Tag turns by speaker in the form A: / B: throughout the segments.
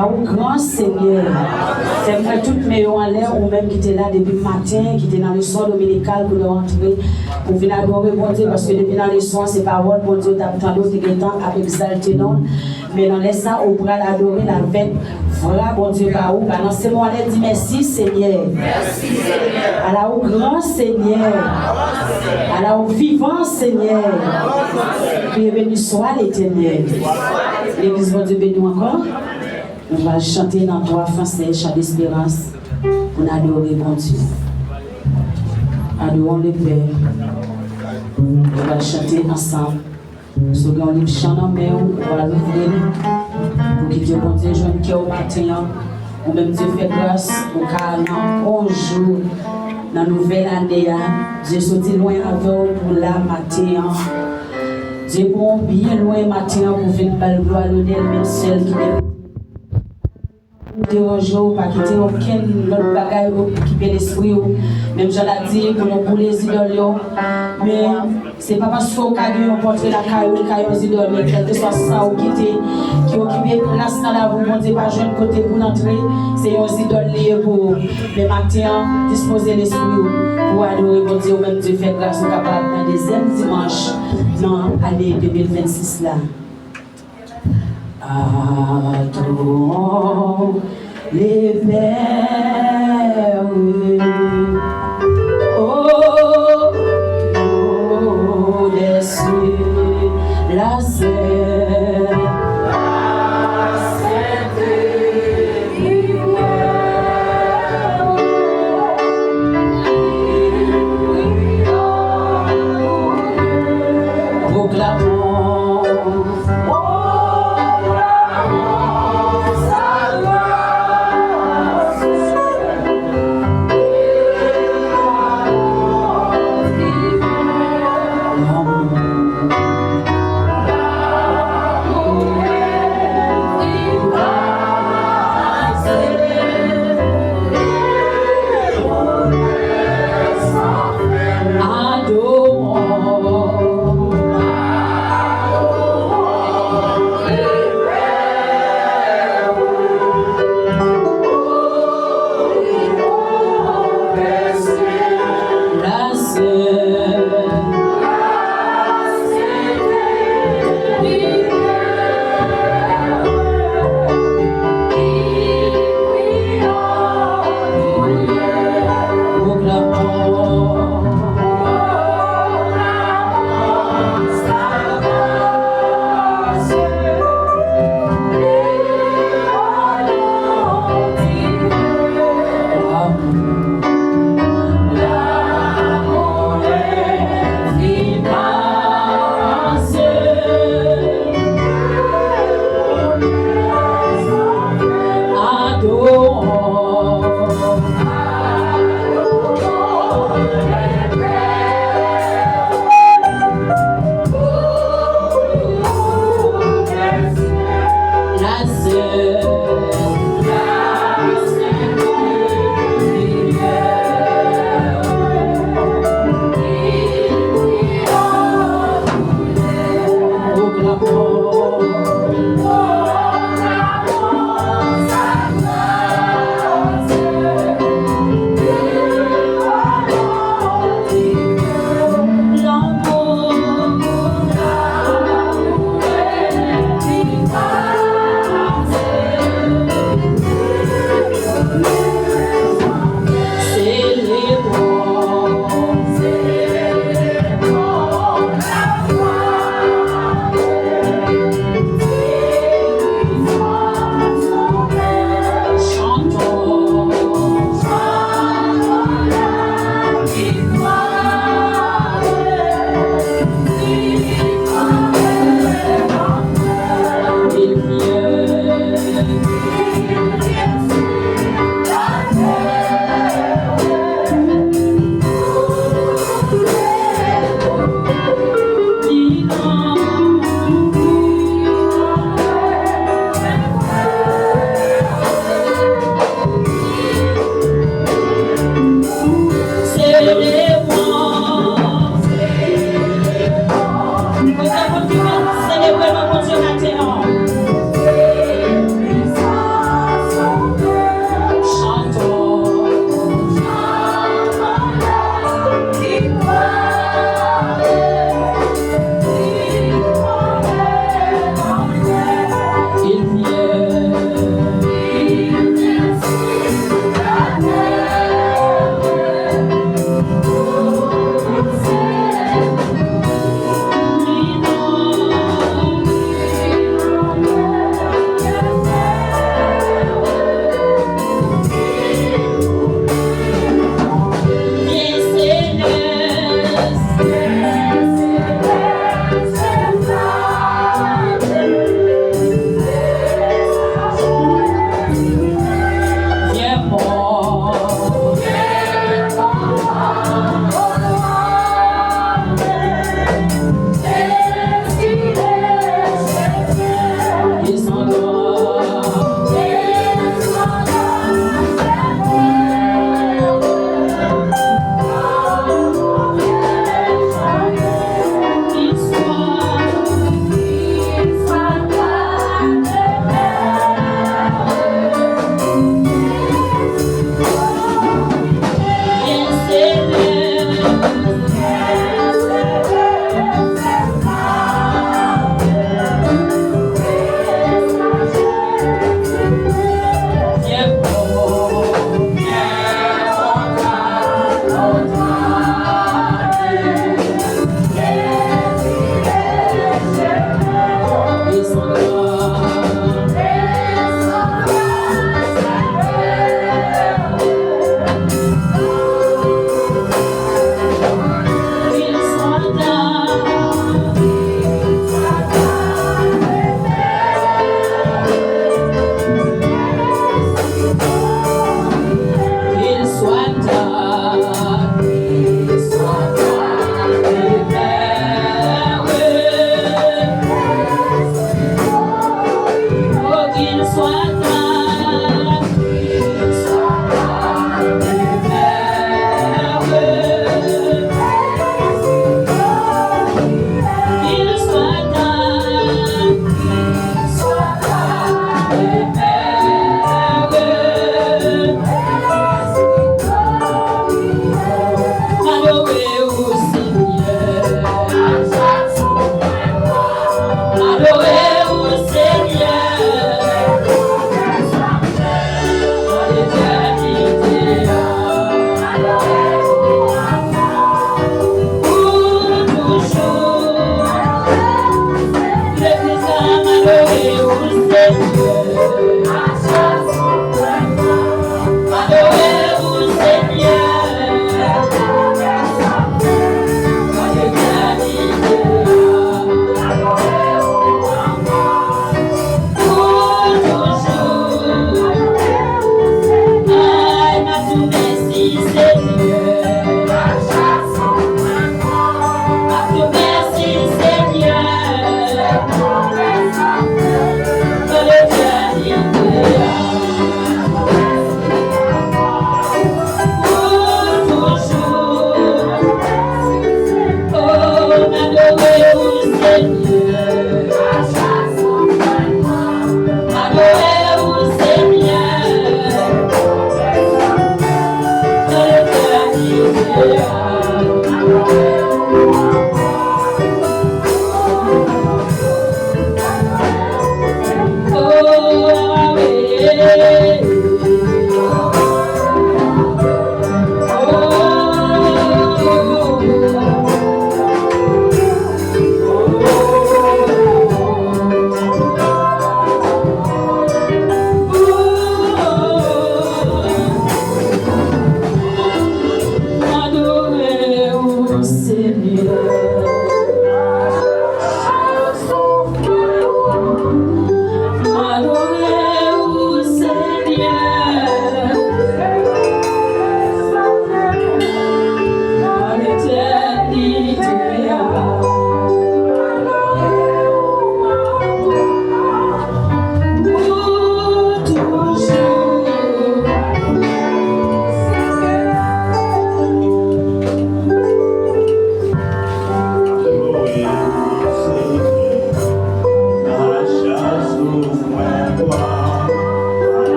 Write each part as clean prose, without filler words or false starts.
A: là où grand Seigneur, c'est moi tout meilleur en l'air, ou même qui était là depuis le matin, qui était dans le son dominical pour rentrer, pour venir adorer bon Dieu, parce que depuis dans le son, c'est parole, bon Dieu, t'as tant d'autres temps avec exalté non. Mais dans les ça, on pourra l'adorer la veine. Voilà, bon Dieu, par où, dans ce moment, on dit merci Seigneur. Merci Seigneur. À la où grand Seigneur. À la où vivant Seigneur. Bienvenue soit l'Éternel. L'église, bon Dieu, bénis encore. On va chanter dans trois français, chant d'espérance, pour adorer bon Dieu. Adorons le Père. On va chanter ensemble. Ce grand livre chant en main, on va l'ouvrir. Pour que Dieu bon Dieu joue qui au matin. Ou même Dieu fait grâce au calme, bonjour. Dans la nouvelle année, Dieu sorti loin avec vous pour la matin. Dieu bon bien loin matin pour venir par le gloire l'honneur, même celle qui est déranger ou pas quitter aucun autre bagaille pour occuper l'esprit. Même je l'ai dit pour nous pour les idoles. Mais ce n'est pas parce qu'on a porté la caille ou les idoles, mais quel que soit ça ou quitter, qui occupe place dans la rue, on ne dit pas jeune côté pour l'entrée, c'est les idoles liées pour le matin, disposer l'esprit pour adorer bon Dieu, même Dieu fait grâce, on capable dans deuxième dimanche dans l'année 2026 là. Adorons les pères. Oh, des cieux, la sainte proclamons.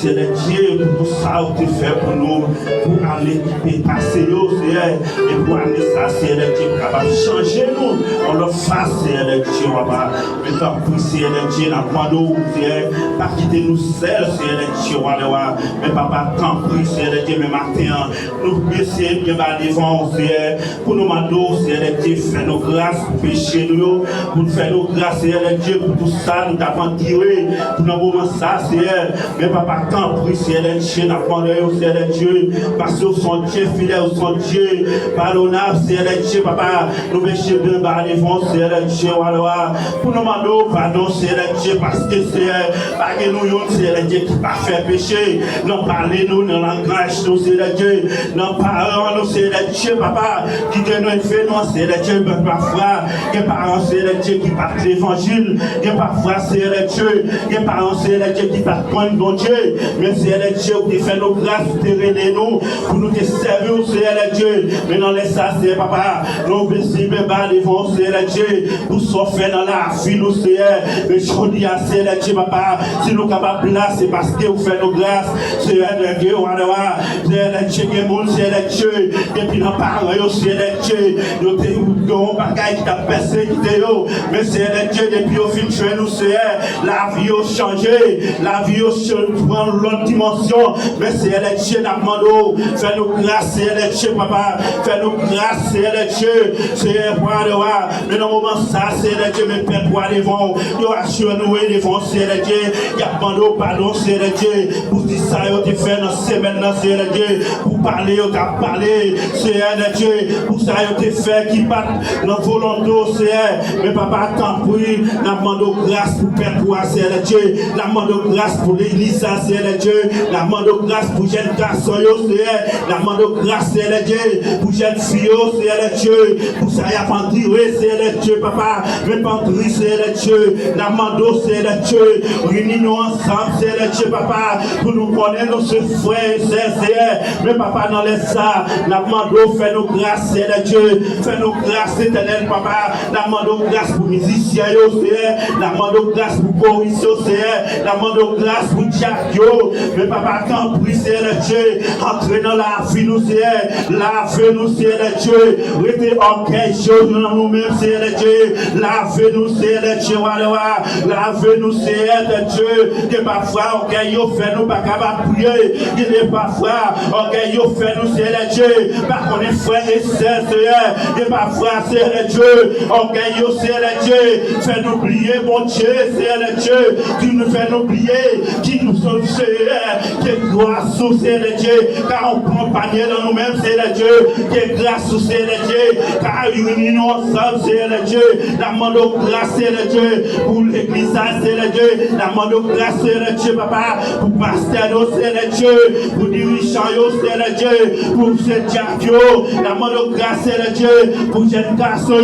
B: C'est le Dieu pour ça que tu fais pour nous, pour aller passer nous, et pour aller ça, c'est le Dieu capable de changer nous. On le fasse, c'est le Dieu, papa. Mais tant pis, c'est le Dieu, n'a nous, pas quitter nous seuls, c'est le Dieu, mais papa, tant pis, c'est le Dieu, mais matin, nous baisser bien bas devant, pour nous demander, c'est le Dieu, fais nos grâces pour pécher nous, pour faire nos grâces, c'est le Dieu, pour tout ça, nous t'avons tiré, pour nos moments, ça, c'est mais papa, tant pis, c'est le Dieu, n'a pas c'est le Dieu, parce que son Dieu fidèle, son Dieu, pardonnable, c'est le Dieu, papa, nous péchons bien bas devant, Seigneur Dieu, pour nous demander pardon, Seigneur Dieu, parce que c'est pas que nous, Seigneur Dieu, qui pas fait péché. Non, parlez-nous dans la grâce, nous, Seigneur Dieu. Non, parlons, nous, Seigneur Dieu, papa, qui te nous fait, nous, Seigneur Dieu, parfois, que parents, Seigneur Dieu, qui partent l'évangile, que parfois, Seigneur Dieu, que parents, Seigneur Dieu, qui partent point de Dieu, mais Seigneur Dieu, qui fait nos grâces, te nous, pour nous te servir, Seigneur Dieu. Mais non, laisse ça, c'est papa, nous, baisser, bébé, devant, Seigneur Dieu, pour s'offrir dans la vie, nous, Seigneur, mais je dis à Seigneur Dieu, papa, si nous sommes capables là, c'est parce que vous faites nos grâces, Seigneur Dieu, Seigneur Dieu, que mon Seigneur Dieu, et puis dans parole, Seigneur Dieu, nous avons pas qui t'a persécuté, mais Seigneur Dieu, depuis au fin de nous, Seigneur, la vie a changé, la vie a prend l'autre dimension, mais Seigneur Dieu, nous fais-nous grâce, Seigneur Dieu, papa, fais-nous grâce, Seigneur Dieu, Seigneur, mais dans le moment ça, Seigneur Dieu, mes pères, pour aller devant, nous assure-nous et devant, Seigneur Dieu, il y a demandé pardon, Seigneur Dieu, pour dire ça, il te fait dans ces maintenant, Seigneur Dieu, pour parler, il t'a parlé, Seigneur Dieu, pour ça, il te fait qui bat dans volonté, Seigneur, mais papa, tant pis, nous demandons grâce pour Père, pour Seigneur Dieu, nous demandons grâce pour l'église, Seigneur Dieu, nous demandons grâce pour jeune garçon, Seigneur, nous demandons grâce, Seigneur Dieu, pour jeune fille, Seigneur Dieu, pour ça, il y a pas de Seigneur Dieu, papa, mais pas de Seigneur Dieu, nous demandons, Seigneur Dieu, réunis-nous ensemble, Seigneur Dieu, papa, pour nous connaître nos frères, Seigneur, mais papa, dans les ça, nous demandons, fais-nous grâce, Seigneur Dieu, fais-nous grâce, éternel, papa, nous demandons grâce pour les musiciens, Seigneur, nous demandons grâce pour Boris, Seigneur, nous demandons grâce pour Diadio, mais papa, tant pis, Seigneur Dieu, entrez dans la vie, nous, Seigneur, lavez-nous, Seigneur Dieu, mettez en quelque chose dans nous-mêmes, Seigneur Dieu, lavez-nous, Seigneur Dieu, lavez-nous, Seigneur Dieu, que parfois, ok, yo fait nous pas capable prier, que parfois, ok, yo fait nous, Seigneur Dieu, pas qu'on est frères et sœurs, Seigneur, que parfois, Seigneur Dieu, ok, yo, Seigneur Dieu, fait nous oublier, mon Dieu, Seigneur Dieu, qui nous fait nous oublier, qui nous sommes, Seigneur, que grâce au Seigneur Dieu, car on prend panier dans nous-mêmes, Seigneur Dieu, que grâce au Seigneur Dieu, car unis-nous ensemble, Seigneur Dieu, la demandons grâce, Seigneur Dieu, pour l'église, Seigneur Dieu, la demandons grâce, Seigneur Dieu, papa, pour pasteur, Seigneur Dieu, pour dirigeant, Seigneur Dieu, pour ce diacre, la demandons grâce, Seigneur Dieu, pour jeune garçon,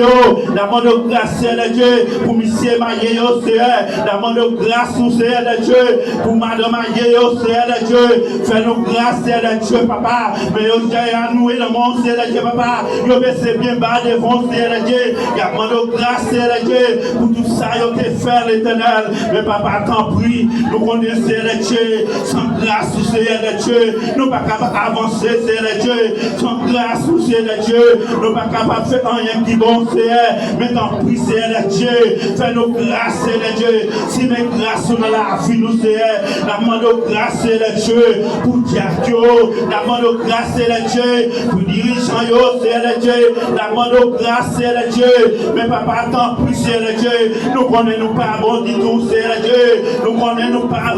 B: la demandons grâce, Seigneur Dieu, pour monsieur Maillé, Seigneur, la demandons grâce, Seigneur Dieu, pour madame Maillé, Seigneur Dieu, fais-nous grâce, Seigneur Dieu, papa, mais au Dieu, à nous et le monde, Seigneur Dieu, papa, yo baissez bien bas devant, Seigneur Dieu, y a demandé grâce, Seigneur Dieu, pour tout ça, yo te faire l'éternel, mais papa, tant pis, nous connaissons, Seigneur Dieu, sans grâce, Seigneur Dieu, nous pas capables d'avancer, Seigneur Dieu, sans grâce, Seigneur Dieu, nous pas capables de faire rien qui bon, Seigneur, mais tant pis, Seigneur Dieu, fais-nous grâce, Seigneur Dieu, si mes grâces sont dans la vie, nous, Seigneur, la demande grâce, Seigneur Dieu, pour Diadio, la demande grâce, Seigneur Dieu, pour dirigeant, Seigneur Dieu, la demande grâce, Seigneur Dieu, mais papa, tant pis, Seigneur Dieu, nous connaissons pas bon du tout, Seigneur Dieu, nous connaissons pas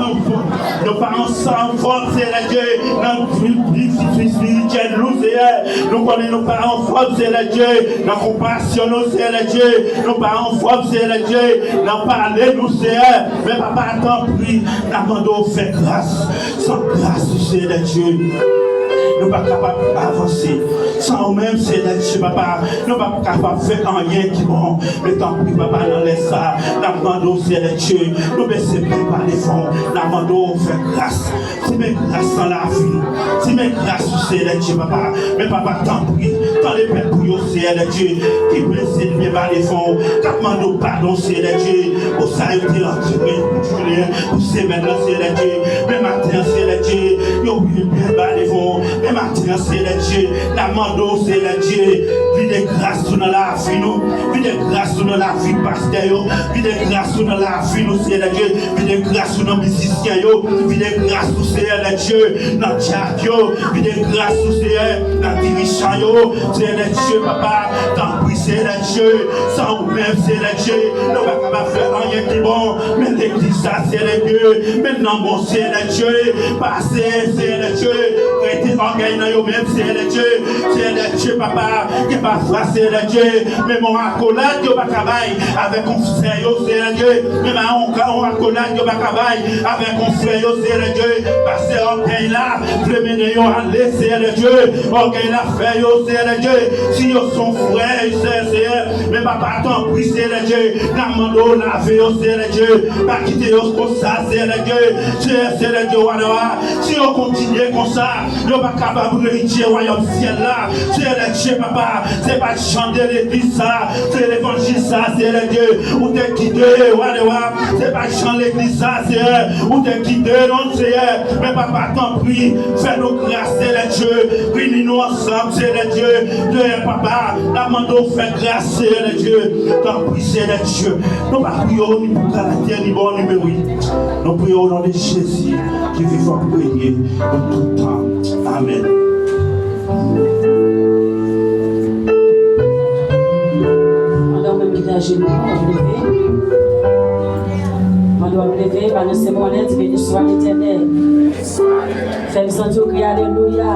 B: ensemble, force, Seigneur Dieu, dans le vie spirituelle, nous, Seigneur, nous connaissons pas en force, Seigneur Dieu, dans compassion, nous, Seigneur Dieu, nous pas en force, Seigneur Dieu, dans parler, nous, Seigneur, mais papa, tant pis, la demande fait grâce, sans grâce, Seigneur Dieu. Nous ne sommes pas capables d'avancer. Sans nous-mêmes, c'est Dieu, papa. Nous ne sommes pas capables de faire rien qui est bon. Mais tant pis, papa, nous laisse ça. Nous demandons, c'est Dieu. Nous ne baissons pas les fonds. Nous demandons, faire grâce. Si mes grâces dans la vie. Si mes grâces, c'est Dieu, papa. Mais papa, tant pis. Tant les pères pour vous, c'est Dieu. Qui baisse bien bas les fonds. Quand nous demandons pardon, c'est Dieu. Pour ça, il dit, pour ces maintenant, c'est Dieu. Mais matin, c'est Dieu. Il y a bien bas les fonds. Mais maintenant, c'est le Dieu, la mando, c'est le Dieu, vie de grâce dans la vie, nous, vie de grâce dans la vie, pasteur, vie de grâce dans la vie, nous, c'est le Dieu, vie de grâce dans les musiciens, vie de grâce, c'est le Dieu, dans le diable, vie de grâce, c'est dans le dirigeant, c'est le Dieu, papa, tant pis, c'est le Dieu, sans nous-mêmes, c'est le Dieu, nous ne pouvons pas faire rien qui est bon, mais l'église, ça, c'est le Dieu, maintenant, bon, c'est le Dieu, passé, c'est le Dieu, arrêté orgueil dans eux-mêmes, Seigneur de Dieu. Seigneur de Dieu, papa, qui n'est pas frère, Seigneur de Dieu. Mais mon accolade, il n'y a pas travail avec un frère, Seigneur de Dieu. Mais mon accolade, il n'y a pas travail avec un frère, Seigneur de Dieu. Parce que orgueil là, je mener à aller, Seigneur de Dieu. Orgueil là, frère, Seigneur de Dieu. Si ils sont frères, Seigneur, mais papa, t'en prie, Seigneur de Dieu. N'amando laver, Seigneur de Dieu. Pas quitter comme ça, Seigneur de Dieu. Seigneur de Dieu, si on continue comme ça, on ne va pas capable de hériter au royaume ciel là. Seigneur de Dieu, papa, c'est pas chanter l'église ça, c'est l'évangile ça, Seigneur de Dieu. Ou t'es quitté, c'est pas chanter l'église ça, Seigneur. Ou t'es quitté, non, Seigneur. Mais papa, t'en prie, fais-nous grâce, Seigneur de Dieu. Réunis-nous ensemble, Seigneur de Dieu. Dieu, papa, l'amando fait grâce, Seigneur de Dieu. T'en prie, Seigneur de Dieu. Nous ne prions ni pour caractère, ni bon, ni oui. Nous prions au nom de Jésus qui vit pour prier en tout temps. Amen.
A: Pendant même qu'il a genoux, on doit lever, balancer mon aide, béni soit l'Éternel. Fais-moi sentir crier Alléluia.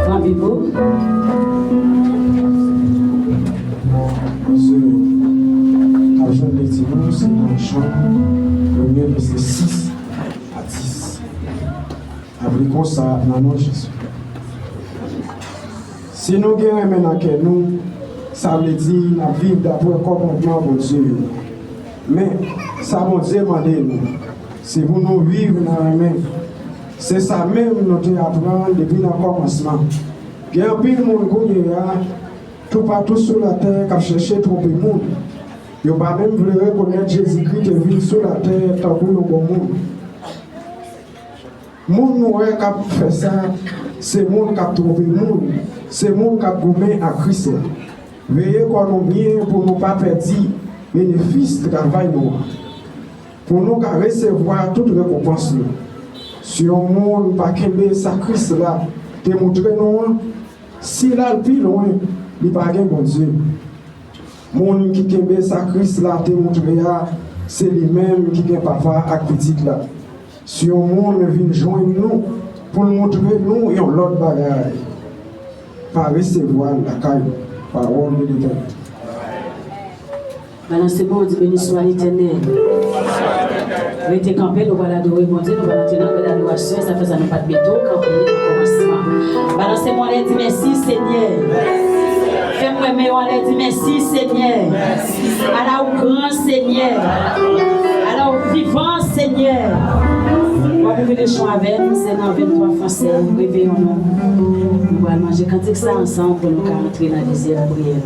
A: Rendez-vous.
C: Je l'ai dit, c'est dans le chant, le verset 6 à 10. Après ça, dans le nom de Jésus. Si nous gagnons maintenant que nous, ça veut dire la vie d'après le commandement de Dieu. Mais ça veut dire nous, c'est pour nous vivre dans la main. C'est ça même que nous devons apprendre depuis le commencement. Il y a un peu de monde qui tout partout sur la terre qui a cherché trop de monde. Ils n'ont pas même voulu reconnaître Jésus-Christ qui est venu sur la terre tant que nous bon monde. Monde qui a fait ça, c'est le monde qui a trouvé le monde. C'est le monde qui a gommé à Christ. Veillez qu'on nous bien pour ne pas perdre le bénéfice de travail nous. Pour nous recevoir toute récompense. Si le monde n'a pas qu'aimé sa Christ là, démontrer nous, si là le plus loin, il n'y a pas de bon Dieu. Mon qui kembe sa Christ là te montre c'est lui-même qui est papa ak petit là. Si on monde vient joindre nous pour nous montrer nous et l'autre bagaille. Pas recevoir la caille parole de l'Éternel.
A: Balancez-moi, on dit béni soit l'Éternel. Restez campé, nous allons adorer mon Dieu, nous allons tenir de l'adoration, ça fait ça nous pas de béton, camper au commencement. Balancez-moi, on dit merci Seigneur. Fais-moi aimer, on a dit merci Seigneur. Alors grand Seigneur. Alors vivant Seigneur. On va ouvrir les champs avec nous, c'est dans 23 français. Réveillons-nous. Nous allons manger cantique ça ensemble pour nous rentrer dans la deuxième prière.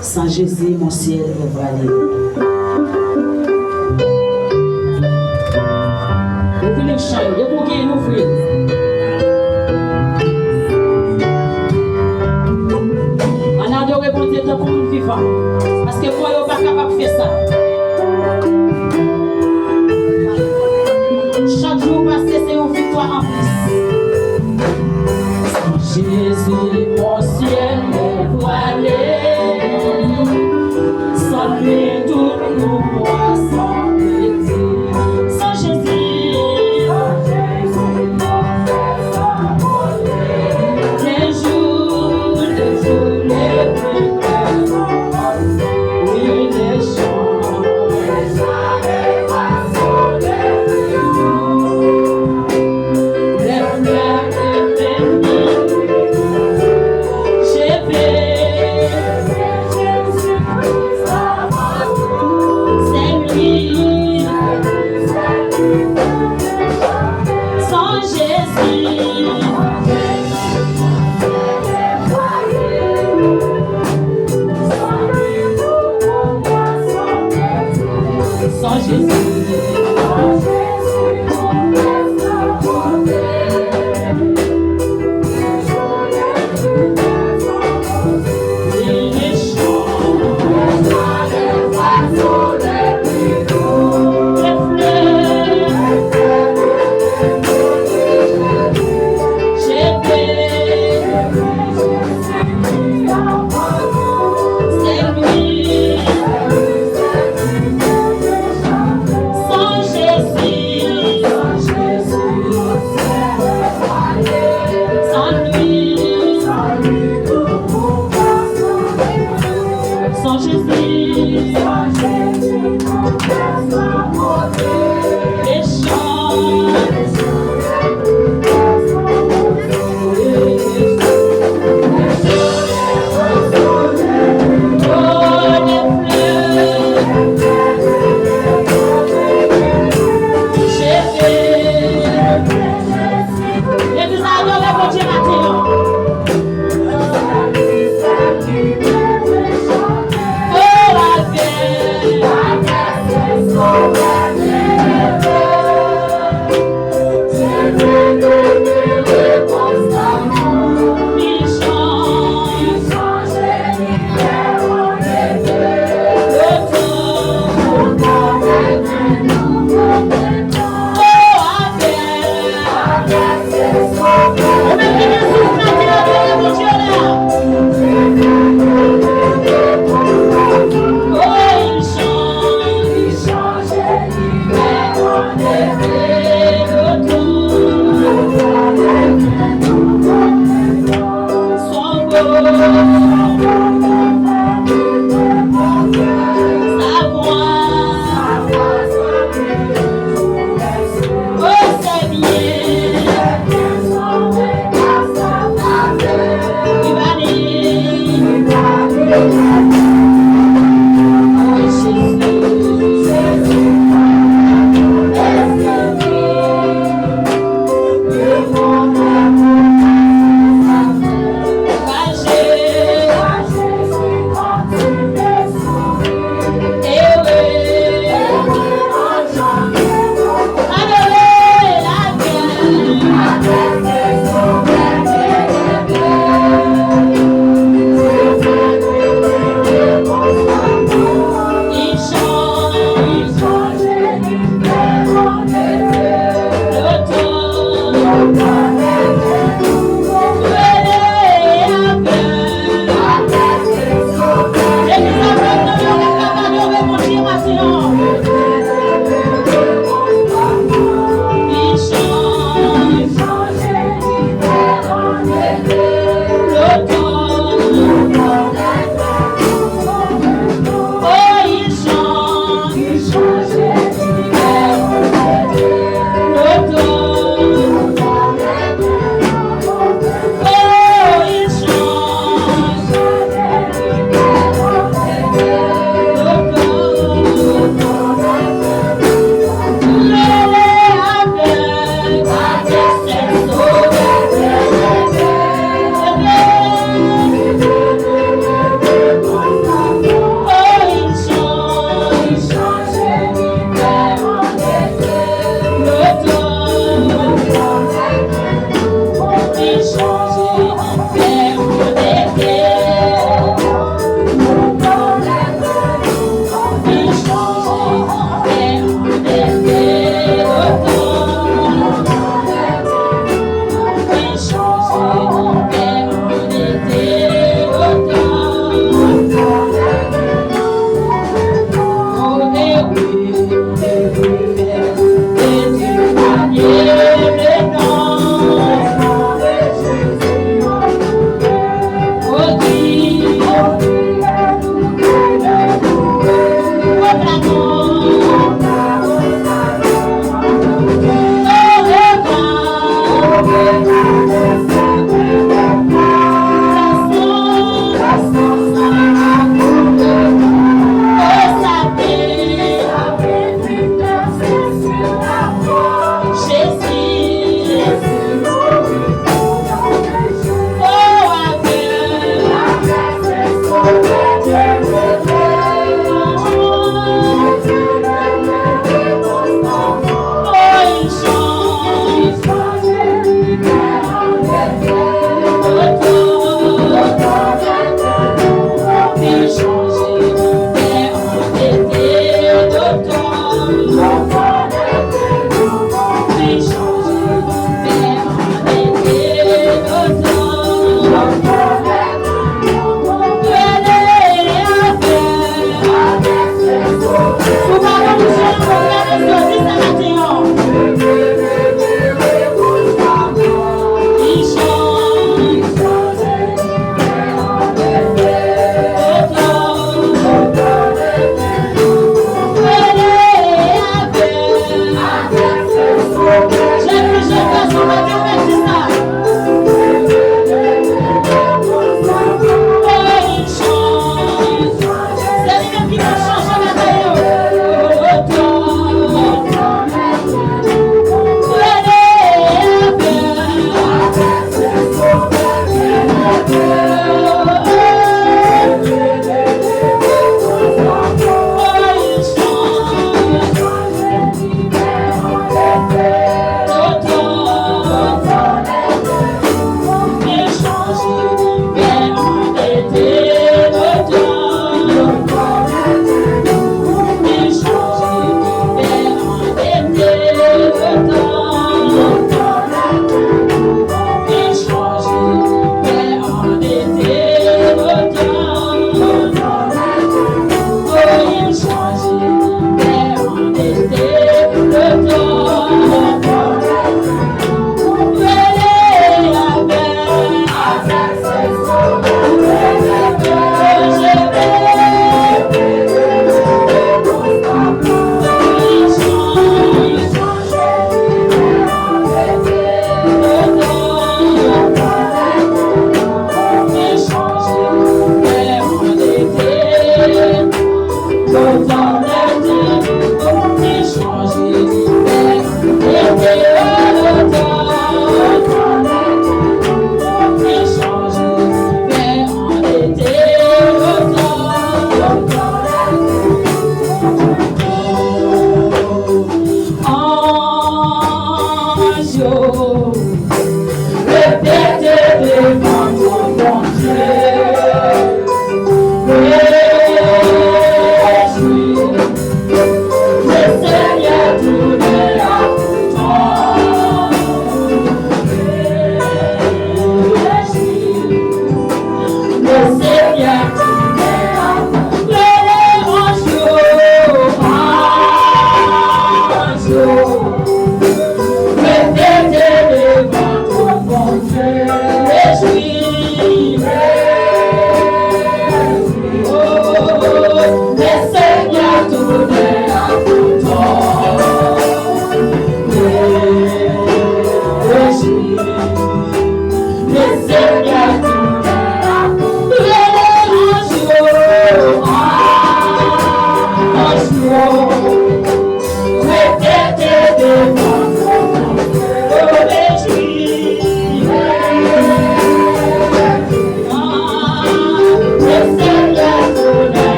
A: Sans Jésus, mon ciel est voilé. Ouvrez les champs, il y a pour qui nous ouvrir. Répondre tant pour nous vivants. Parce que moi, je ne suis pas capable de faire ça. Chaque jour passé, c'est une victoire en plus. Jésus, mon ciel est voilé. Sans lui, tout nous poissons petit. Sans Jésus, les jours, Oh,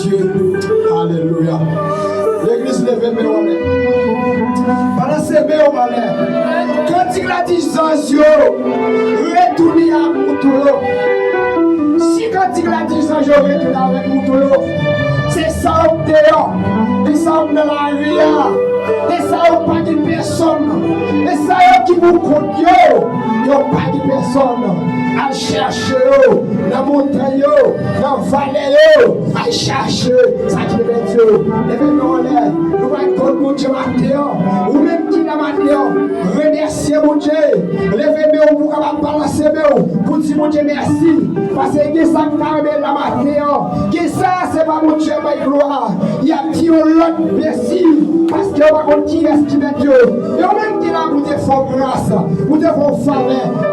C: Dieu. Alléluia. L'église levée, mais on est. Balancez, mais on est. Quand il a dit Zanzio, retournez à Moutolo. Si quand il a dit Zanzio, retournez avec Moutolo, c'est ça au dehors, et ça au dans la rue, et ça au pas de personne, et ça qui vous compte, il n'y a pas de personne. À chercher dans la montagne, dans la vallée, à chercher ça qui est Dieu. Levez-nous en l'air, nous allons mon Dieu matin, ou même qui n'a matin, remerciez mon Dieu. Levez-nous pour qu'on balancer pour dire mon Dieu merci. Parce que ça me la matin, que ça c'est pas mon Dieu, ma gloire. Il y a qui l'autre merci, parce que on va continuer à estimer Dieu. Et on même qui n'a pas de fort grâce, vous devons faire,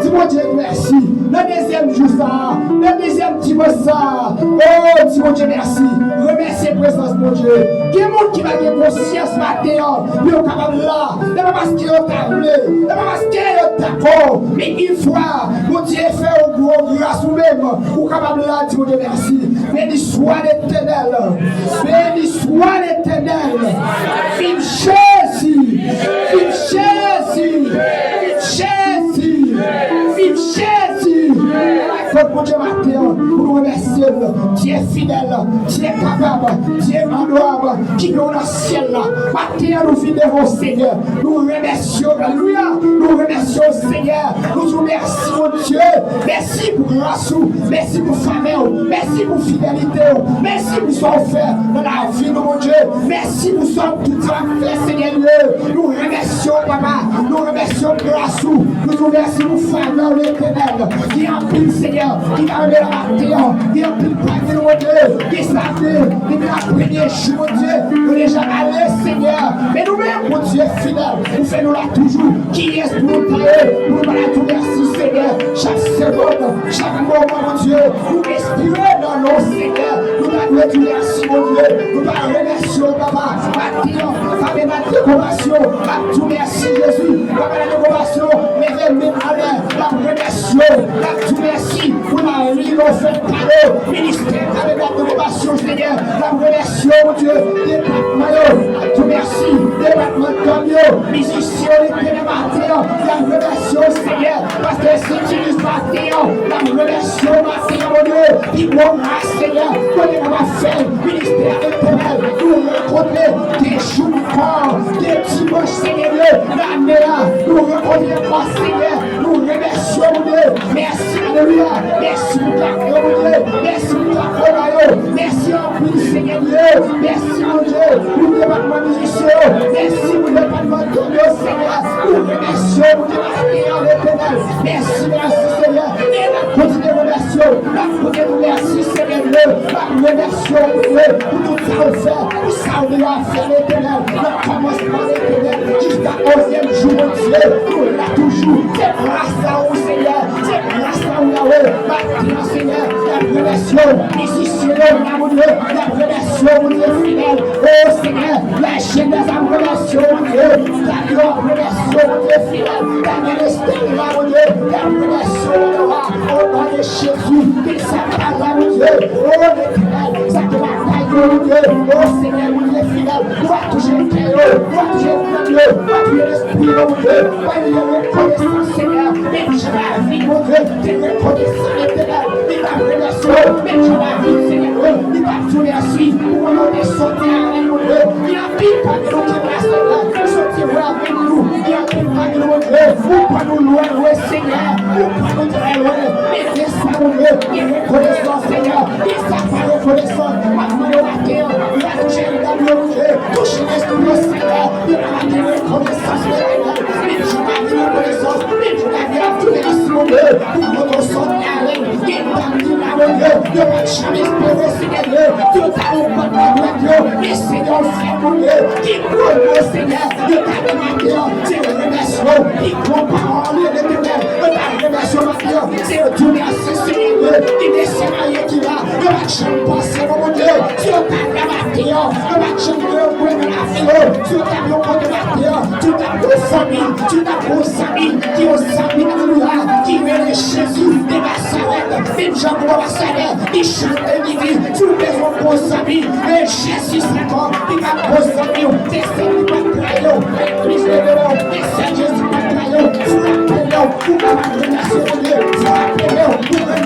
C: dis mon Dieu merci. Le deuxième jour ça, le deuxième dimanche ça. Oh, dis mon Dieu merci. Remerciez la présence de mon Dieu. Quel monde qui va avoir conscience matin, mais on capable là. Ce n'est pas parce qu'il est tablé, ce n'est pas parce qu'il est d'accord. Mais une fois, mon Dieu fait au gros grâce ou même, ou capable là, dis mon Dieu merci. Béni soit l'Éternel. Béni soit l'Éternel. Vive Jésus. Vive Jésus. Vive Jésus. Vive Jésus. Mon Dieu matin, pour nous remercier, Dieu est fidèle, Dieu est capable, Dieu est honorable, qui est dans le ciel là. Matin, nous vivons Seigneur, nous remercions, alléluia, nous remercions Seigneur, nous vous remercions mon Dieu, merci pour grâce, merci pour famille, merci pour fidélité, merci pour son fait dans la vie de mon Dieu, merci pour son tout fait Seigneur, nous remercions Papa, nous remercions grâce, nous vous remercions pour famille l'éternel, qui a pris Seigneur. Qui va aller la matin, qui a pris le paquet de Dieu, qui savait, qui va premier jour, mon Dieu, nous déjà allé, Seigneur. Mais nous-mêmes, mon Dieu fidèle, nous faisons là toujours, qui est pour nous tailler, nous allons tout merci, Seigneur. Chaque seconde, chaque moment, mon Dieu, nous respirer dans nos Seigneur, nous allons tout merci, mon Dieu, nous allons remercier, Papa, matin, avec ma décoration, tout merci, Jésus, avec la décoration, mais même à l'air, la remercier, la tout merci. Pour la vie, on fait cadeau, ministère avec la décoration, Seigneur, la remercier, mon Dieu, département, tout merci, département de musicien, les télématins, la remercier, Seigneur, parce que c'est tu dis matin, la remercier, matin, mon Dieu, qui bon grâce, Seigneur, qu'on est dans faire, ministère éternel, nous rencontrer des jours encore, des dimanches, Seigneur, l'année là, nous rencontrer pas, Seigneur, nous remercions, mon Dieu, merci, alléluia. Merci pour ta gloire, merci pour ta gloire, merci en plus Seigneur, merci mon Dieu, pour le département musicien, merci pour le département de Dieu Seigneur, pour le remercier, pour le l'éternel, merci Seigneur, et la continue remercier, la continue merci Seigneur, la remercier pour tout ça on fait, pour ça on a fait l'éternel, le commencement l'éternel, jusqu'à 11e jour mon Dieu, nous l'a toujours, c'est grâce à vous Seigneur, c'est grâce à vous Yahweh. Maintenant, Seigneur, la relation, ici, Seigneur, mon Dieu, la relation, mon Dieu, fidèle. Oh, Seigneur, la chaîne de sa relation, mon Dieu, la grande relation, mon Dieu, fidèle. La ministère, mon Dieu, la relation, mon Dieu, au nom de Jésus, qu'il s'appelle, mon Dieu, oh, l'éternel, ça te la taille, mon Dieu, oh, Seigneur, mon Dieu, fidèle. Va toucher le cœur, va toucher le cœur, va toucher l'esprit, mon Dieu, va lui reconnaissance, Seigneur, mais je la vie, mon Dieu, t'es reconnaissant, l'éternel. Il va relation, mais je la vie, Seigneur, il va tout merci, pour nous descendre avec nous, il a pris pas de nous qui reste là, sortir avec nous, il a pris pas de nous, vous pas nous loin, Seigneur, vous pas nous très loin, mais c'est ça, mon Dieu, il est reconnaissant, Seigneur, il s'est pas reconnaissant, maintenant le matin, il a touché le Dieu, touché l'esprit, Seigneur, il a été reconnaissance, Seigneur, mais je la vie reconnaissance, mais je la vie tout merci, mon Dieu, pour notre santé, qui est parti là, mon Dieu, de pas jamais espérer, Seigneur, tout à l'heure, mon Dieu, mais Seigneur, frère, mon Dieu, qui prend le Seigneur, de ta matin, c'est le remerciement, qui prend parole de l'éternel, de ta remerciement, matin, c'est le tout merci, Seigneur, qui descend à qui va, de pas jamais penser, mon Dieu, sur ta matin, de pas jamais de la vie, sur ta matin, sur ta grosse famille, sur ta grosse famille, qui est au famille, qui veut Jésus, des Nazareth, même Jean-Paul Nazareth, qui chante et qui vit, sur les maisons
D: consommer, et Jésus serait mort, il va consommer, et c'est lui qui va trahir, et Christ est dehors, et c'est Jésus qui va trahir, frappez-le, pour qu'on va remercier mon Dieu, frappez-le, pour qu'on va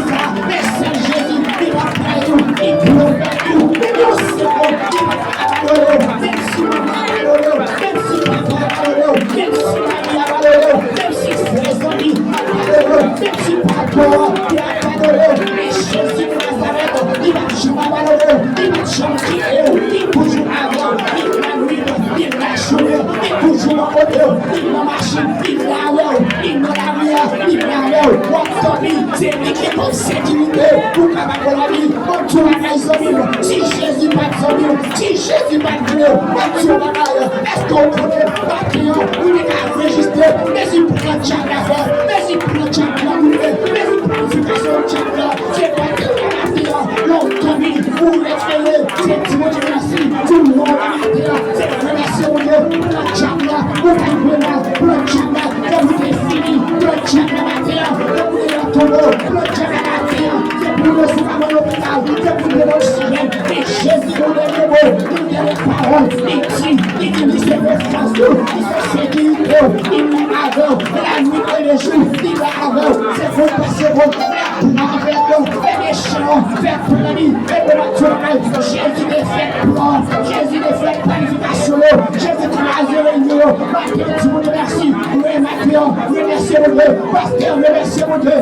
D: ça, et c'est Jésus qui va trahir, il plombe tout, et nous c'est bon, il va trahir, même si on va trahir, même si on va trahir, même si on va trahir, même si c'est les amis, même si pas toi, il va trahir, et Jésus de Nazareth, il va jouer à malheureux, il va chanter, il bouge avant, il va nuire, il va jouer, il bouge en haut, il va marcher, il va aller, il va aller, il va aller, c'est lui qui est en sécurité, pour qu'on va la vie, on tue la maison, si Jésus pas de son si Jésus pas de Dieu, on tue la maison, est-ce qu'on connaît pas client, on est à enregistrer, mais il prend le chat d'affaires, mais il prend le chat d'affaires, mais il prend le chat d'affaires, c'est pas que la client, l'autre vie, vous l'effrayez, c'est Dieu merci, tout le monde c'est le merci au Dieu, pour le chat là, pour le chat là, c'est vous définir, le chat là, c'est pour le chat là, c'est pour le souvent à l'hôpital, c'est pour le ciel, et Jésus nous donne le mot, nous donne les paroles, il dit c'est le France, il se sécurité, il est avec, la nuit et le jour, il est avec, c'est pour passer vos avec nous, les méchants, faire pour la vie, et pour la tournée, Jésus les fait plan, Jésus les fait planification, Jésus qui a zéro union, Mathieu, vous merci, oui Mathieu, remerciez mon Dieu, pasteur, remerciez mon Dieu,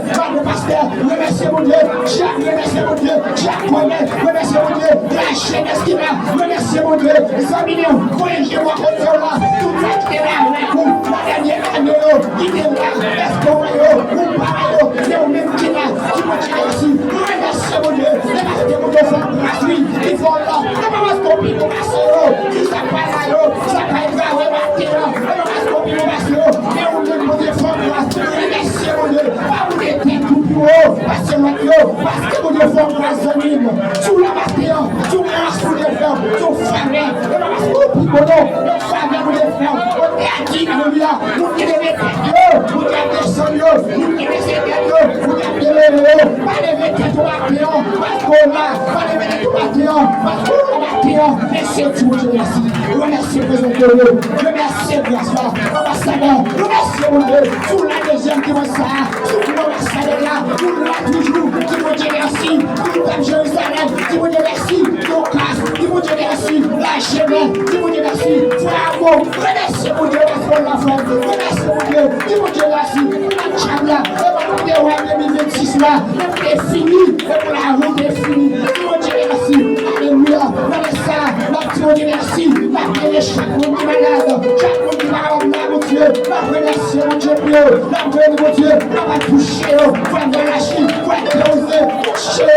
D: pasteur, remerciez mon Dieu, Jacques, remerciez mon Dieu, Jacques Monet, remerciez mon Dieu, la chaîne Esquina, remerciez mon Dieu, les amis, corrigez-moi comme ça là, tout le monde qui est là avec vous, la dernière année, il est là, est-ce qu'on va vous parlez, il est au même qui là, qui va tirer ici, remerciez mon Dieu, les pasteurs vont faire gratuit, ils vont là, les mamans copines vont passer, ils s'appellent là, ça va être là, les mamans copines vont passer, mais on veut défendre là, remerciez mon Dieu, pas vous détruire tout plus haut, parce que vous défendre les amis, tout la matière, tout le reste vous défendre, tout famille, les mamans copines vont les familles vous défendre, on est à qui nous là, nous qui les mettons, vous gardez son lieu, nous qui les mettons, vous gardez le lieu, pas les mettre tout à client, parce qu'on a, pas les mettre tout à client, parce qu'on a client, mais c'est tout, je merci, remerciez présent de Dieu, remerciez grâce là, ambassadeur, remerciez mon Dieu, tout la deuxième qui va ça, tout l'ambassadeur là, tout là toujours, qui vous dit merci, tout le Jérusalem, qui vous dit merci, nos classes, qui vous dit merci, la chemin, qui vous dit merci, bravo, remerciez mon Dieu, parce qu'on l'a fait, remerciez mon Dieu, qui vous dit merci, la chambre là, et pour 2026 là, c'est fini, et pour la route est finie, qui vous dit merci, alléluia, ça, la petite merci, la paix chaque monde malade, chaque monde qui va mon Dieu, la remercier mon Dieu, la paix mon Dieu, la va toucher, va de la chine, va closer, toucher,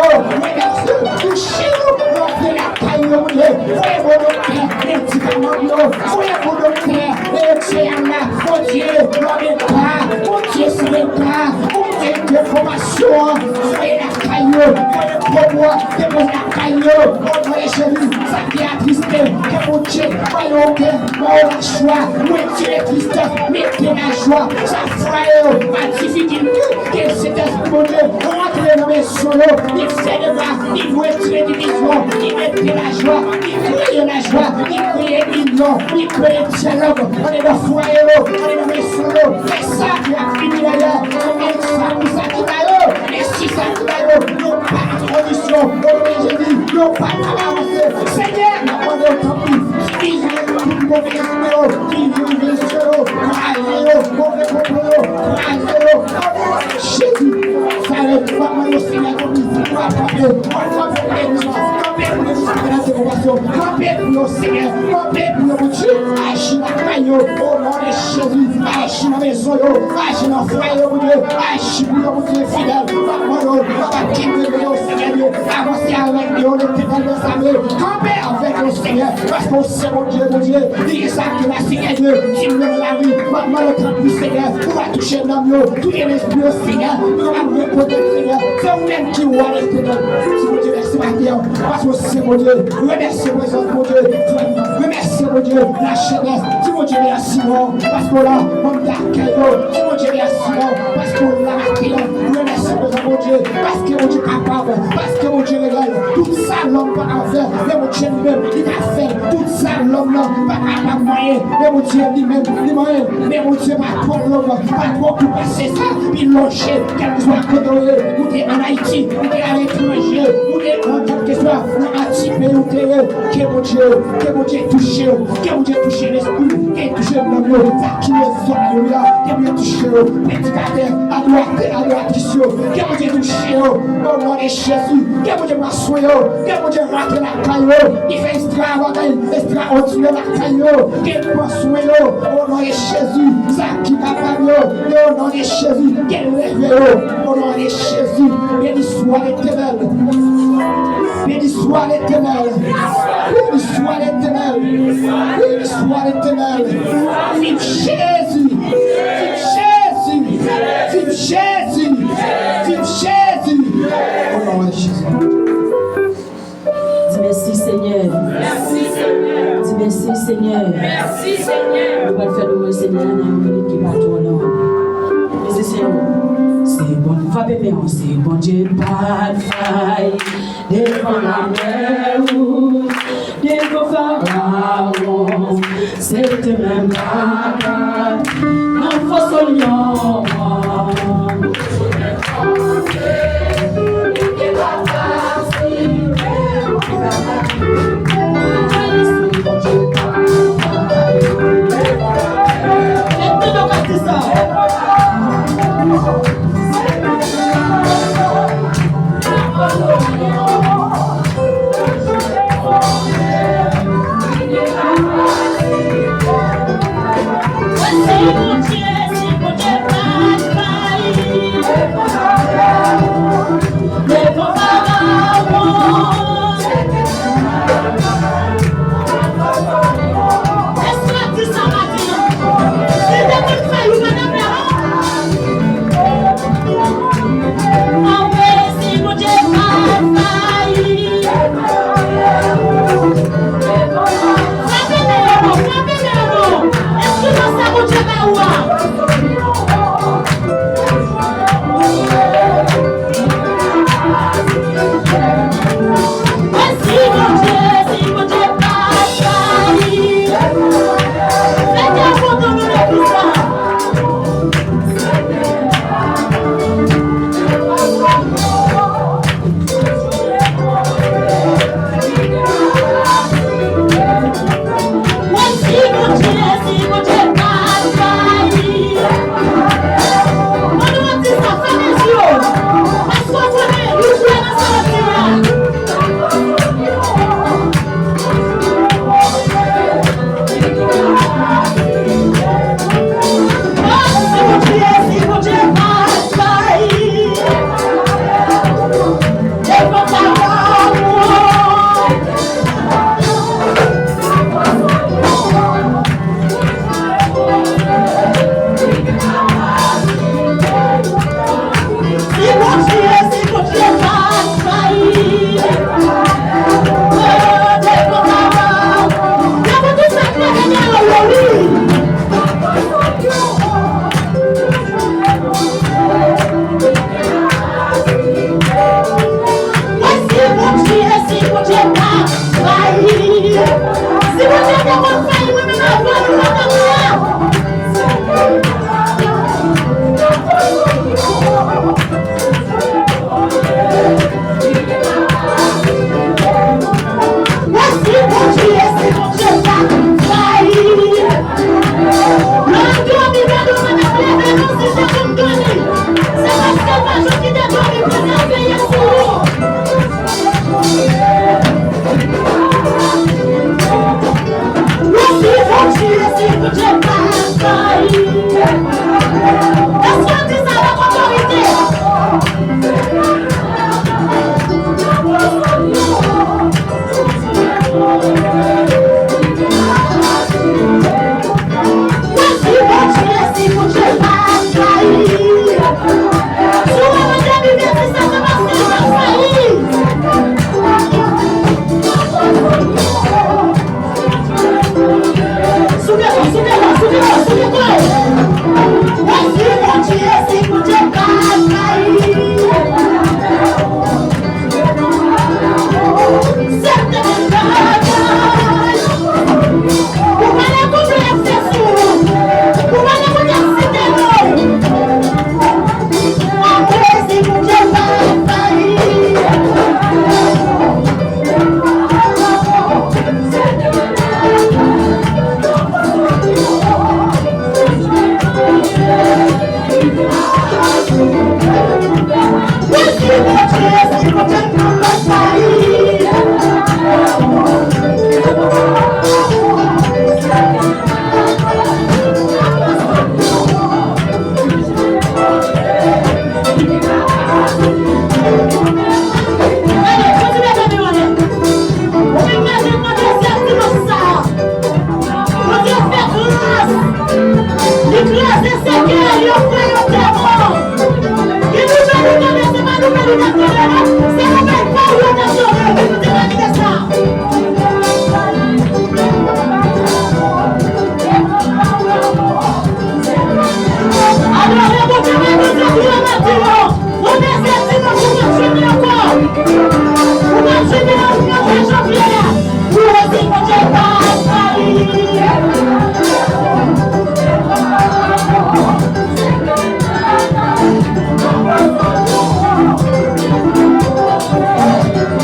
D: toucher, remplir la taille mon Dieu, voyez mon docteur, les médicaments, voyez mon docteur, les tiers là, mon Dieu, l'homme est pas, mon Dieu, c'est le cas, mon Dieu, de formation, voyez la caillou, voyez pour moi, dépose la caillou, on voyait chez lui, ça qui a attristé, que mon Dieu, voyons que, on a choix, mettez les tristesses, mettez la joie, ça fera, magnifique, que c'est un mon Dieu, rentrez dans mes solos, il fait le bas, il vous retirer des visions, il mettez la joie, il crée la joie, il crée l'union, il crée le dialogue, on est dans le foyer, on est dans mes solos, et ça qui a fini d'ailleurs, on est ça, nous ça qui d'ailleurs, et si ça qui d'ailleurs, nous pas de condition, on est dit, nous pas de avancer, Seigneur, on est au temps plus, il y a un mauvais numéro, il y a un mauvais numéro, mauvais complot, Jésus, ça va être pas mal au Seigneur, parce qu'on sait mon Dieu, il est ça qui va signer Dieu, qui nous donne la vie, maintenant le temps plus Seigneur, on va toucher l'homme, tout est l'esprit au Seigneur, nous allons répondre Seigneur, c'est vous-même qui voit l'esprit, si mon Dieu, merci Mathieu, parce que c'est mon Dieu, remerciez mon Dieu, remerciez mon Dieu, la chaînesse, si mon Dieu, merci non, parce qu'on a mon d'accueil, si mon Dieu, merci non, parce qu'on l'a accueilli, remerciez mon Dieu, parce que mon Dieu est capable, parce que mon Dieu est réel, tout ça, l'homme, pas à faire, mais mon Dieu lui-même, il a fait tout ça, l'homme là, pas à moyen, mais mon Dieu lui-même, mais mon Dieu, pas trop l'homme, pas trop pour passer ça, puis loger, quel soit côté, ou t'es en Haïti, ou t'es à l'étranger, ou t'es en tant que soit, ou à type, ou t'es, que mon Dieu touché, que mon Dieu touché l'esprit, que touché l'homme, qui est sur alléluia, que mon Dieu touché, prédicateur, à droite, que mon Dieu touché, au nom de Jésus, que mon Dieu m'a soigné, que mon Dieu rate la caillou, il fait extraordinaire la caillou, que mon soigné, au nom de Jésus, ça qui va pas mieux, au nom de Jésus, qu'elle lève, au nom de Jésus, béni soit l'Éternel, béni soit l'Éternel, béni soit l'Éternel, béni soit l'Éternel, vive Jésus, vive Jésus, vive Jésus, vive Jésus, au nom de Jésus.
A: Dis merci Seigneur.
E: Merci Seigneur.
A: Dis merci Seigneur.
E: Merci Seigneur.
A: On va le faire le Seigneur dans une minute qui va tourner. Mais c'est bon, frappez bien, c'est bon Dieu, pas de faille. Devant la mer, devant Pharaon, c'était même pas non faux lion.
E: C'est mon Dieu, pas de faille.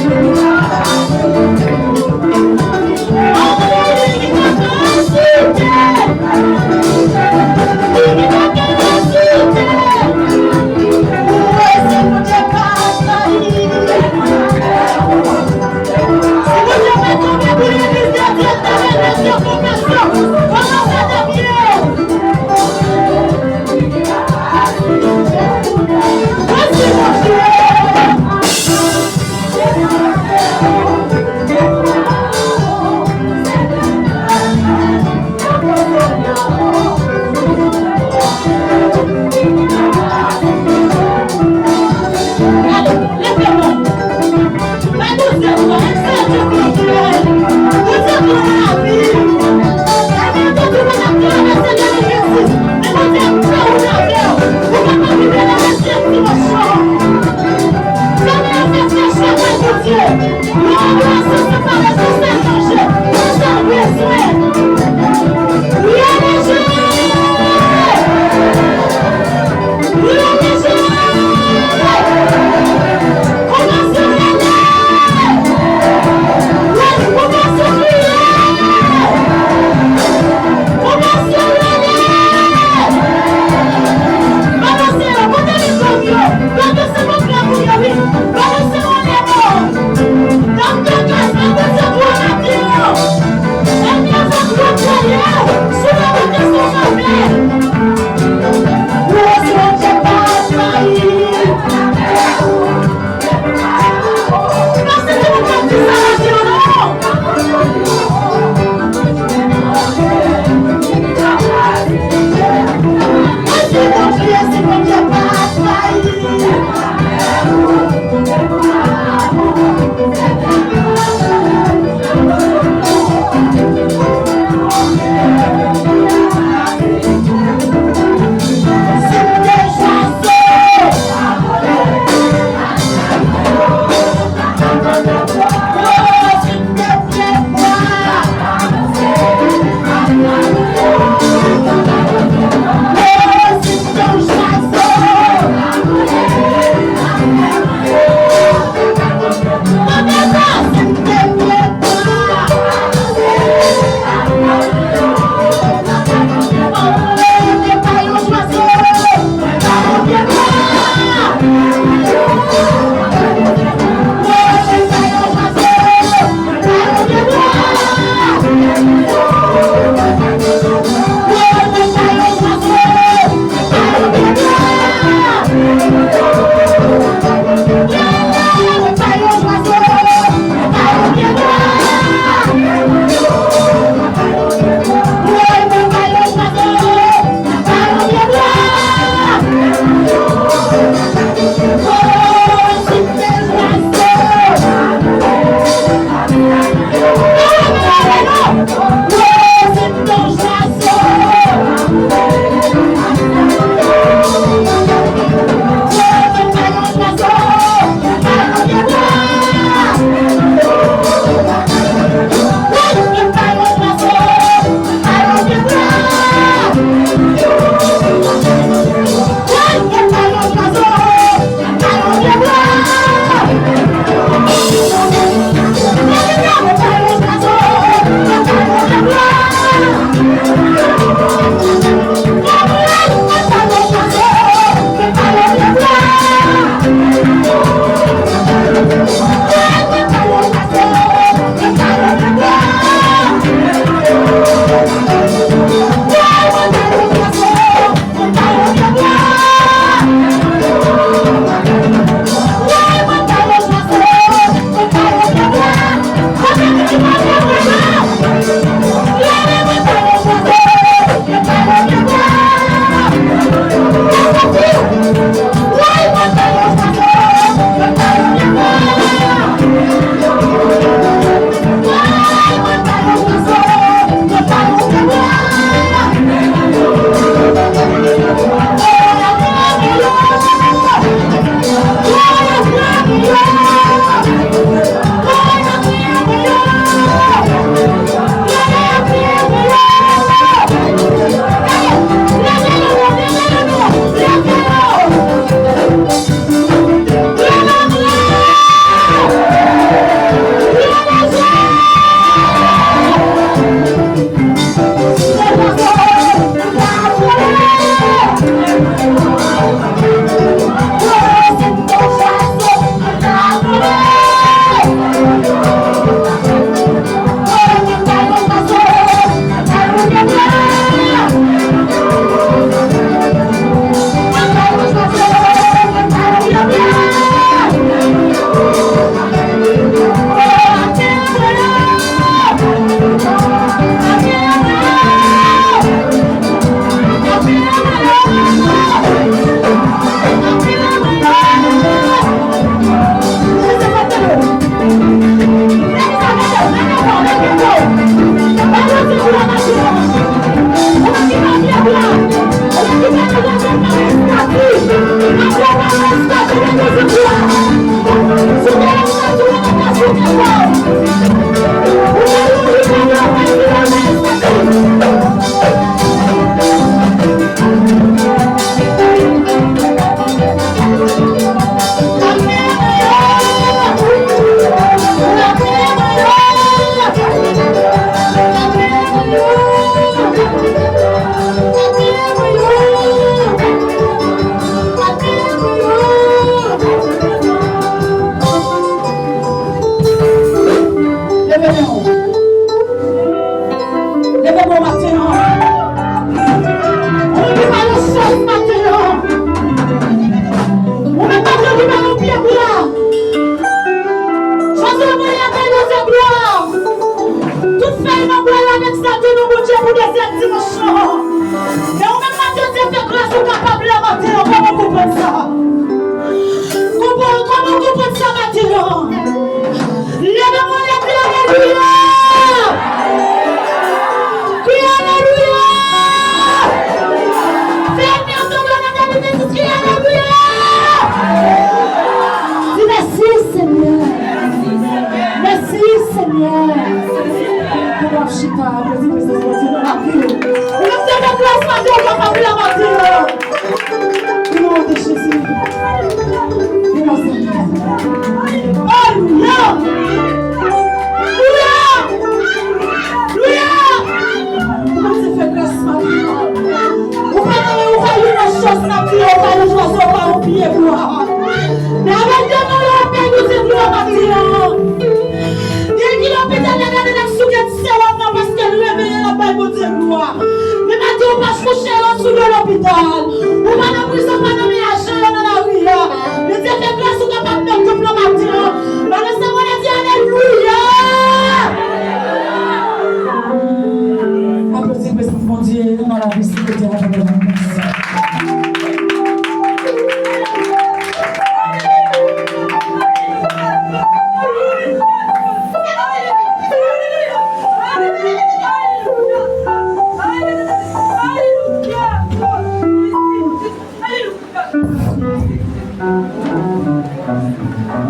D: Don't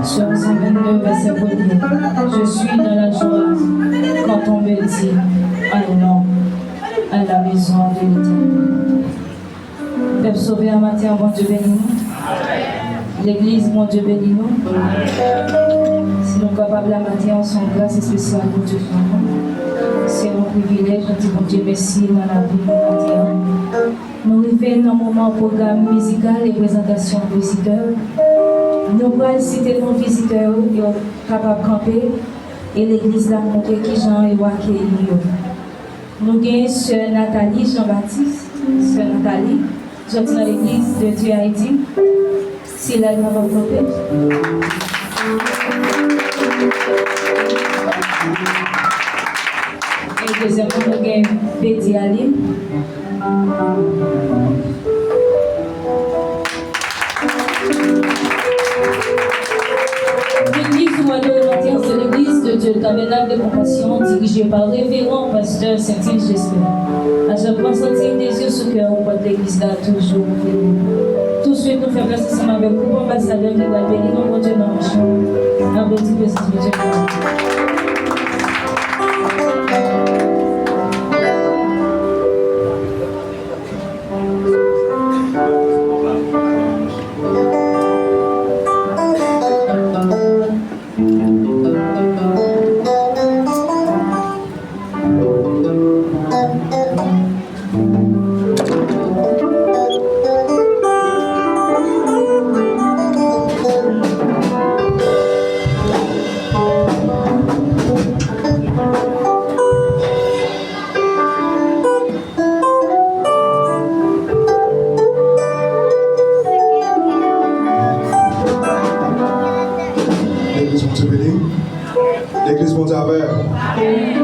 F: Psaume 122, verset 1er. Je suis dans la joie quand on me dit allons à la maison de l'Éternel. Peuple sauvé en matin, mon Dieu bénis-nous. L'église, mon Dieu bénis-nous. Si nous sommes capables à matin, on s'en grâce spéciale pour Dieu. C'est un privilège, nous disons Dieu merci dans la vie de matin. Nous arrivons dans un moment programme musical et présentation de visiteurs. Nous allons citer nos visiteurs qui sont capables de camper et l'église l'a montré qui Jean et accueillir. Nous avons Sœur Nathalie Jean-Baptiste, Sœur Nathalie, je suis dans l'église de Dieu Haïti. Si là, nous avons camper. Et deuxièmement, nous avons Bédi Ali. L'église du mois de matin, c'est l'église de Dieu, le tabernacle de compassion, dirigée par le révérend pasteur Saint-Yves J'espère. À chaque fois, sentir des yeux sur le cœur, pour l'église là toujours. Tout de suite, nous faisons place ensemble avec vous, ambassadeur qui va bénir nos bon Dieu dans le champ. Applaudissez le Seigneur Dieu.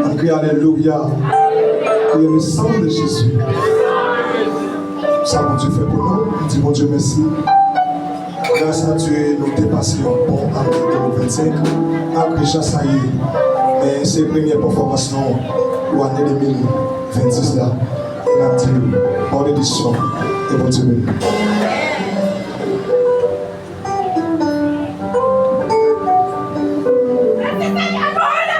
C: On crie Alléluia. Criez le sang de Jésus. Ça, mon Dieu, fait pour nous. On dit, mon Dieu, merci. Grâce à Dieu, nous dépassons un bon année 2025. Après, ça y est. Mais c'est la première performance pour l'année 2026 là. On a dit, bonne édition et bon Dieu béni.
E: Hallelujah!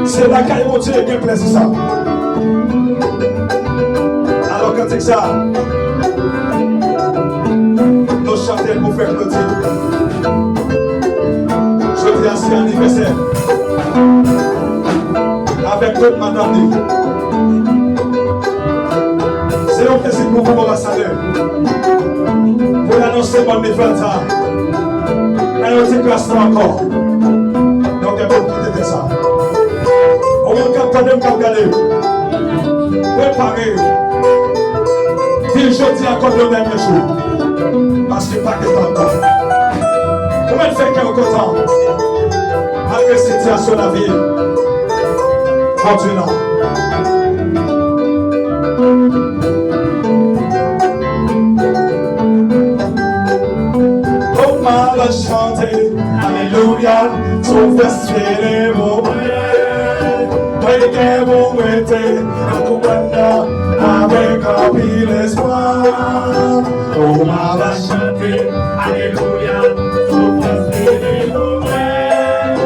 G: C'est la caille mon Dieu qui plaît ça. Alors quand c'est ça, nous chantons pour faire notre Dieu. Je dis à cet anniversaire avec toute madame. C'est un plaisir pour vous, ambassadeur, pour annoncer bonne nouvelle. Et on dit classe encore. Donc, il faut quitter ça. On va regarder. Préparez. Puis jeudi encore le dernier jour. Parce que pas de temps encore. Comment faire quelque temps? Malgré cette situation de la vie. Continue. Oh, ma va chanter, alléluia, son festival mon père, que vous mettez, avec un pile espoir, oh ma va chanter, alléluia, son festival mon père,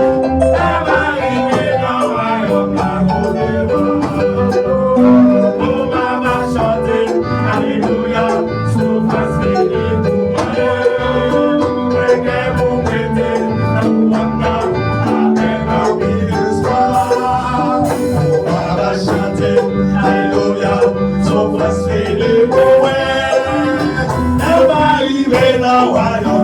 G: elle va arriver dans le royaume, la côte oh ma va chanter, alléluia, son festival mon père. Elle va arriver dans le royaume.